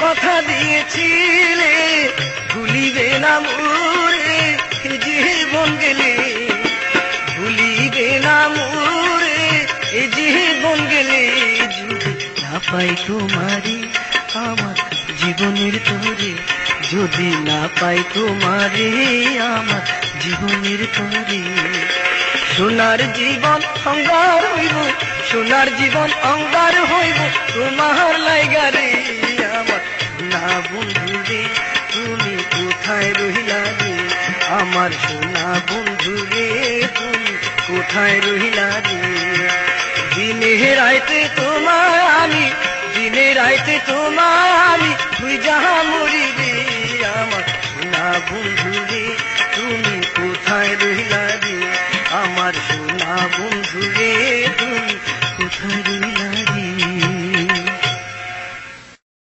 কথা দিয়েছিলে ভুলিবে না মোরে জীবন গেলে, ভুলিবে না মোরে জীবন গেলে। যদি না পাই তোমারে আমার জীবনের তরে, যদি না পাই তোমারে আমার জীবনের তরে। সোনার জীবন অঙ্গার হইব, সোনার জীবন অঙ্গার হইব তোমার লাইগারে। আমার সোনা বন্ধু রে তুমি কোথায় রহিলা রে, আমার সোনা বন্ধু রে তুমি কোথায় রহিলা রে। দিনে রাইতে তোমায় আমি, দিনে রাইতে তোমায় আমি তুই যাহা